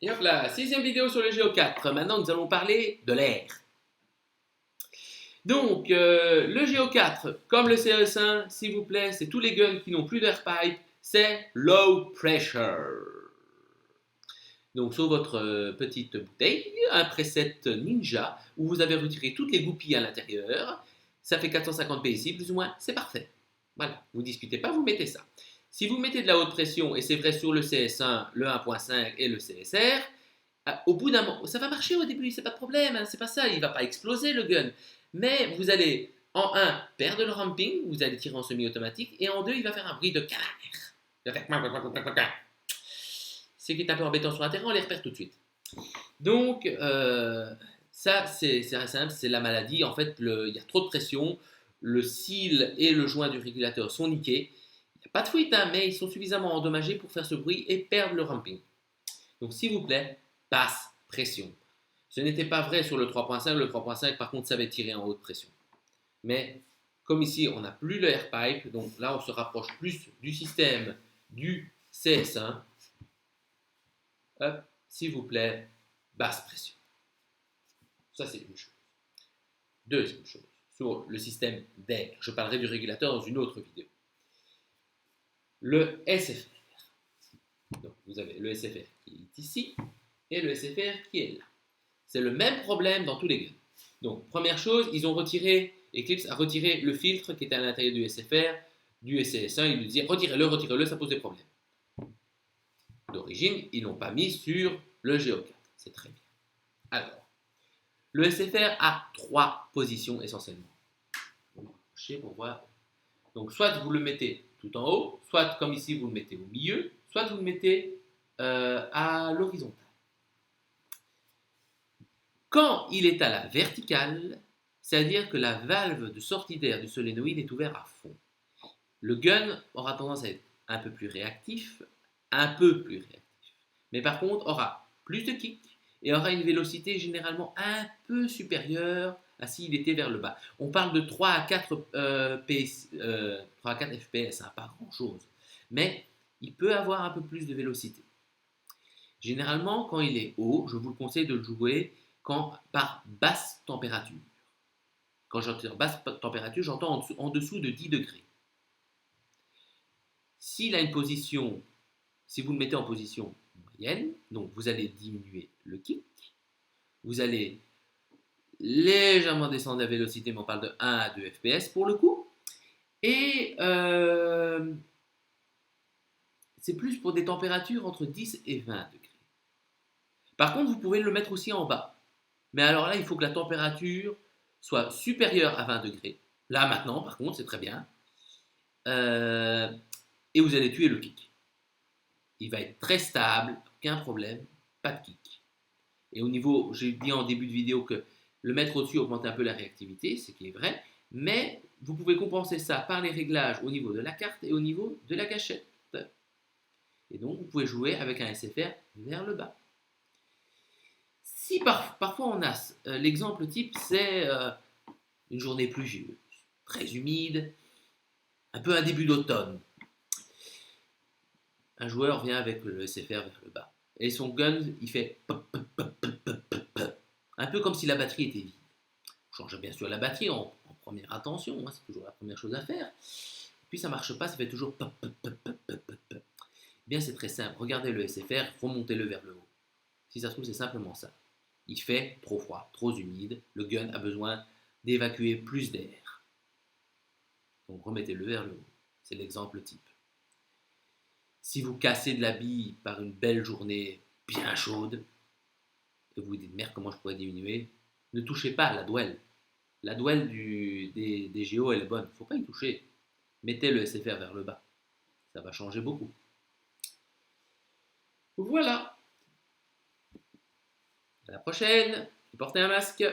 Et hop là, sixième vidéo sur le GO4. Maintenant, nous allons parler de l'air. Donc, le GO4, comme le CES1, s'il vous plaît, c'est tous les guns qui n'ont plus d'air pipe, c'est low pressure. Donc, sur votre petite bouteille, un preset Ninja, où vous avez retiré toutes les goupilles à l'intérieur. Ça fait 450 PSI, plus ou moins, c'est parfait. Voilà, vous ne discutez pas, vous mettez ça. Si vous mettez de la haute pression, et c'est vrai sur le CS1, le 1.5 et le CSR, au bout d'un moment, ça va marcher au début, c'est pas de problème, hein, c'est pas ça, il va pas exploser le gun. Mais vous allez, en un, perdre le ramping, vous allez tirer en semi-automatique, et en deux, il va faire un bruit de canard. Ce qui est un peu embêtant sur un terrain, on les repère tout de suite. Donc, ça, c'est assez simple, c'est la maladie. En fait, il y a trop de pression, le seal et le joint du régulateur sont niqués. Il n'y a pas de fuite, hein, mais ils sont suffisamment endommagés pour faire ce bruit et perdre le ramping. Donc, s'il vous plaît, basse pression. Ce n'était pas vrai sur le 3.5. Le 3.5, par contre, savait tirer en haute pression. Mais comme ici, on n'a plus le air pipe, donc là, on se rapproche plus du système du CS1. Hop, s'il vous plaît, basse pression. Ça, c'est une chose. Deuxième chose, sur le système d'air. Je parlerai du régulateur dans une autre vidéo. Le SFR. Donc, vous avez le SFR qui est ici et le SFR qui est là. C'est le même problème dans tous les guns. Donc, première chose, ils ont retiré, Eclipse a retiré le filtre qui était à l'intérieur du SFR, du CS1. Il lui disait retirez-le, ça pose des problèmes. D'origine, ils n'ont pas mis sur le GO4. C'est très bien. Alors, le SFR a trois positions essentiellement. On va approcher pour voir. Donc, soit vous le mettez tout en haut, soit comme ici, vous le mettez au milieu, soit vous le mettez à l'horizontale. Quand il est à la verticale, c'est-à-dire que la valve de sortie d'air du solénoïde est ouverte à fond. Le gun aura tendance à être un peu plus réactif, mais par contre aura plus de kick et aura une vélocité généralement un peu supérieure à s'il était vers le bas. On parle de 3 à 4, 3 à 4 FPS, hein, pas grand-chose, mais il peut avoir un peu plus de vélocité. Généralement, quand il est haut, je vous le conseille de le jouer par basse température. Quand j'entends basse température, j'entends en dessous de 10 degrés. S'il a une position, si vous le mettez en position moyenne, donc vous allez diminuer le kick, vous allez légèrement descendre la vélocité, mais on parle de 1 à 2 fps pour le coup, et c'est plus pour des températures entre 10 et 20 degrés. Par contre, vous pouvez le mettre aussi en bas. Mais alors là, il faut que la température soit supérieure à 20 degrés. Là, maintenant, par contre, c'est très bien. Et vous allez tuer le kick. Il va être très stable, aucun problème, pas de kick. Et au niveau, j'ai dit en début de vidéo que le mettre au-dessus augmente un peu la réactivité, ce qui est vrai, mais vous pouvez compenser ça par les réglages au niveau de la carte et au niveau de la gâchette. Et donc, vous pouvez jouer avec un SFR vers le bas. Si parfois on a l'exemple type, c'est une journée pluvieuse, très humide, un peu un début d'automne. Un joueur vient avec le SFR vers le bas. Et son gun, il fait pop, pop, pop, pop, pop, pop, pop. Un peu comme si la batterie était vide. On change bien sûr la batterie en première attention, hein, c'est toujours la première chose à faire. Puis ça ne marche pas, ça fait toujours pop, pop, pop, pop, pop, pop, pop. Bien, c'est très simple. Regardez le SFR, remontez-le vers le haut. Si ça se trouve, c'est simplement ça. Il fait trop froid, trop humide. Le gun a besoin d'évacuer plus d'air. Donc remettez-le vers le haut. C'est l'exemple type. Si vous cassez de la bille par une belle journée bien chaude, et vous vous dites merde, comment je pourrais diminuer, ne touchez pas à la douelle. La douelle des GO, elle est bonne. Il ne faut pas y toucher. Mettez le SFR vers le bas. Ça va changer beaucoup. Voilà. À la prochaine. Portez un masque.